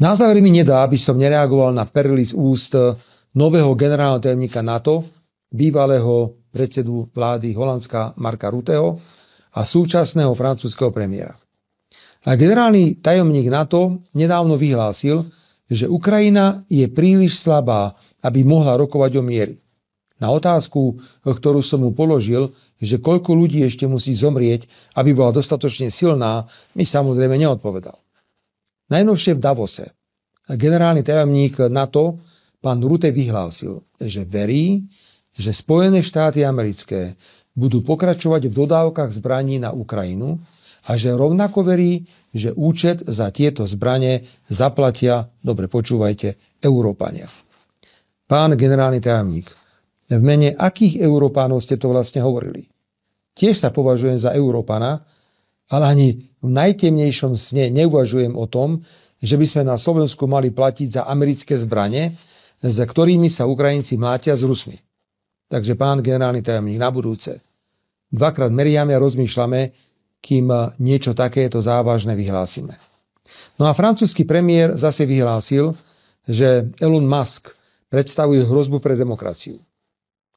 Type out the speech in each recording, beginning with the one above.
Na záver mi nedá, aby som nereagoval na perly z úst nového generálneho tajomníka NATO, bývalého predsedu vlády Holandska Marka Rutteho a súčasného francúzskeho premiéra. A generálny tajomník NATO nedávno vyhlásil, že Ukrajina je príliš slabá, aby mohla rokovať o mieri. Na otázku, ktorú som mu položil, že koľko ľudí ešte musí zomrieť, aby bola dostatočne silná, mi samozrejme neodpovedal. Najnovšie v Davose generálny tajomník NATO pán Rutte vyhlásil, že verí, že Spojené štáty americké budú pokračovať v dodávkach zbraní na Ukrajinu a že rovnako verí, že účet za tieto zbrane zaplatia, dobre počúvajte, Európania. Pán generálny tajomník, v mene akých Európánov ste to vlastne hovorili? Tiež sa považujem za Európana, ale ani v najtemnejšom sne neuvažujem o tom, že by sme na Slovensku mali platiť za americké zbrane, za ktorými sa Ukrajinci mlátia s Rusmi. Takže pán generálny tajomník, na budúce dvakrát meriame a rozmýšľame, kým niečo takéto závažné vyhlásime. No a francúzsky premiér zase vyhlásil, že Elon Musk predstavuje hrozbu pre demokraciu.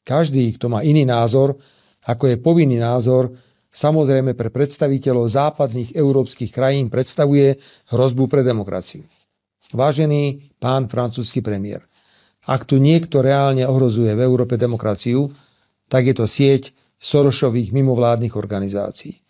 Každý, kto má iný názor, ako je povinný názor, samozrejme pre predstaviteľov západných európskych krajín predstavuje hrozbu pre demokraciu. Vážený pán francúzsky premiér, ak tu niekto reálne ohrozuje v Európe demokraciu, tak je to sieť Sorosových mimovládnych organizácií.